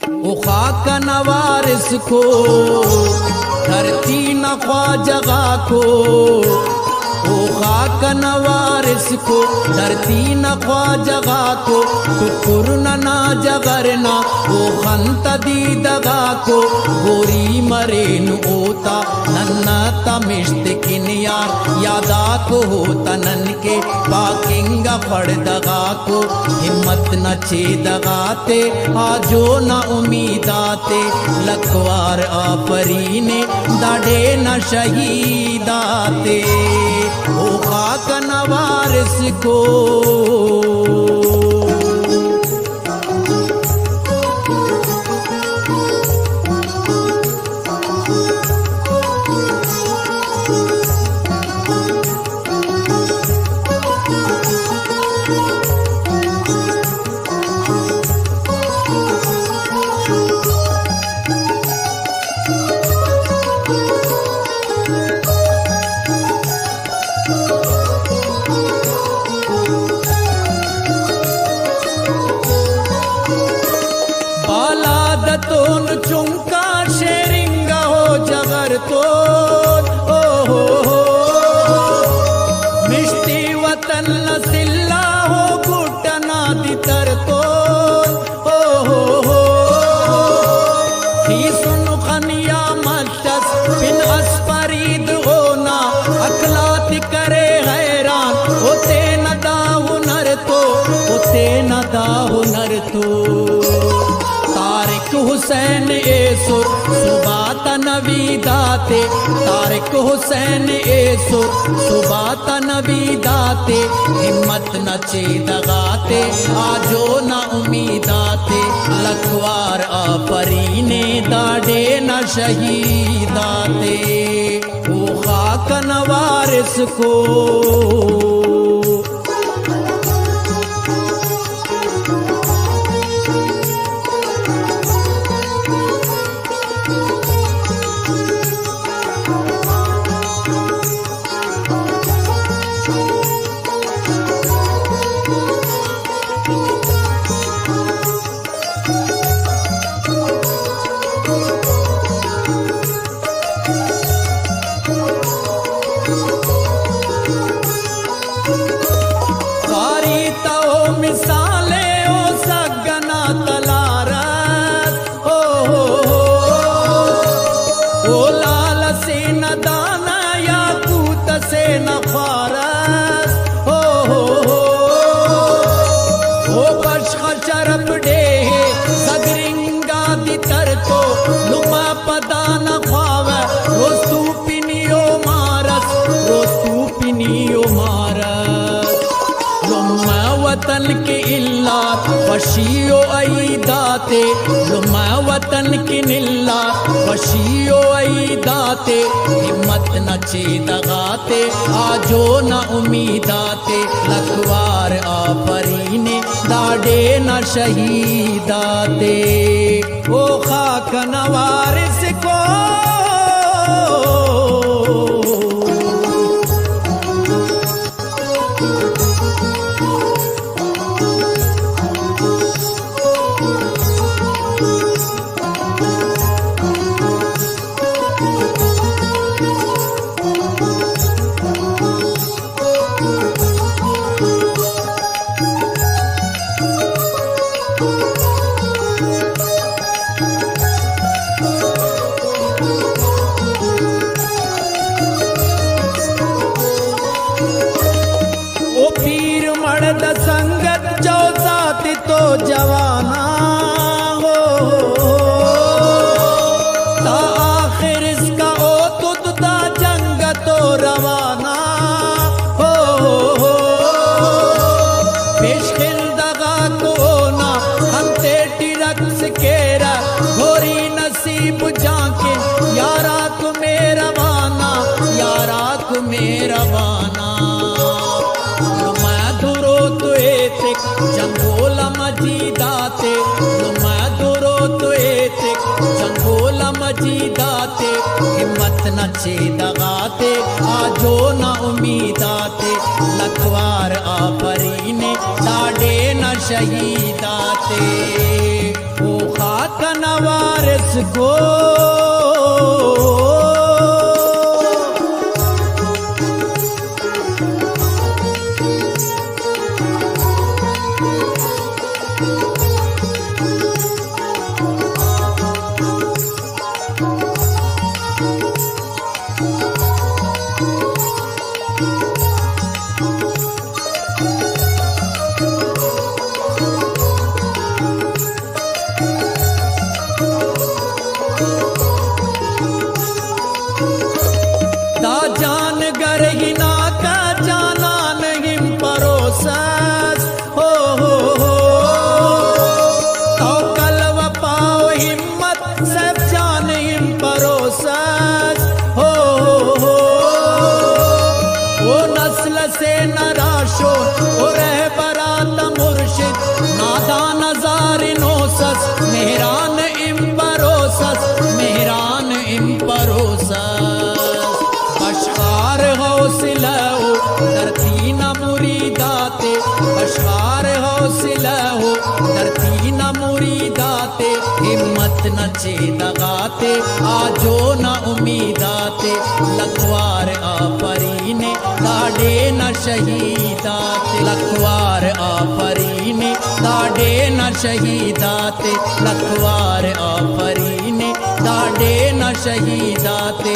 ओ खाक नवारिस को धरती न ख्वा जगह को, ओ खाक नवारिस को धरती न ख्वा जगह को, टुकुर ना जगरना ओ खंत दी दगा को, गोरी मरेन ओता नन्ना तमिश्त किन यार यादा को होता नन के पाकिंगा पड़ दगा को, हिम्मत न चे दगाते आजो न उम्मीदाते, लखवार आफरीने दाढ़े न शहीदाते, ओ खाक नवारिस को। बालादतोन चुंका शेरिंगा हो जगर तो, ओ हो मिश्ती वतन नसिल्ला हो गुटना दितर तो, ओ हो सुन खनिया मचस बिन अस्परीद होना, अखलात करे हैरान होते न दा हुनर तो, होते न दा हुनर तो, तारिक हुसैन एसुर सुबात नबी दाते, तारिक हुसैन एसुर सुबात नबी दाते, हिम्मत न चे दगाते आजो न उम्मीदाते, लखवार आफरीने दाढ़े न शहीदाते, ओ खाक नवारिस को। मिसाले ओ सगना तलारस, ओ लाल से न दाना याकूत से न फारस, ओ बश्ख शरब डे सगरिंगा दितर तो, लुमा पदा न ख्वावे रोज तू पिनियो मारस, रोज तू पिनियो मारस, वतन के इल्ला वशियो आई दाते, लुमा वतन की निल्ला वशियो आई दाते, हिम्मत न चे दगाते आजो न उम्मीदाते, लखवार आफरीने दाढ़े न शहीदाते, ओ खाक नवारिस को। मर्द संगत जो साथी तो जवाना हो, ता आखिर इसका ओ तुदा जंग तो रवाना हो, पेश खिलदगा को ना हम तेटी रक्स केरा, घोरी नसीब जाके यारा तुम्हें रवाना, यारा तुम्हें रवाना, जंगोला मजीदाते, लुमा दुरो तो एते जंगोला मजीदाते, हिम्मत न चे दगाते आजो न उम्मीदाते, लखवार आफरीने दाढ़े न शहीदाते, ओ खाक न गो दा जान गरहिना का जाना नहीं परोसस हो तो कलव पाओ हिम्मत सब जान हिम परोसस हो वो नस्ल से नराशो वो रह बरात मुर्शिद नादान नजारिनोसस मेहरान इम परोसस मेहरान इम परोसस बशकार हौसला हो धरती न मुरीदाते बशकार हौसला हो धरती न मुरीदाते हिम्मत न चेदगाते आजो न उम्मीदाते लखवार आफरीने दाड़े न शहीदाते लखवार आफरीने दाड़े न शहीदाते लखवार आफरीने दाड़े न शहीदाते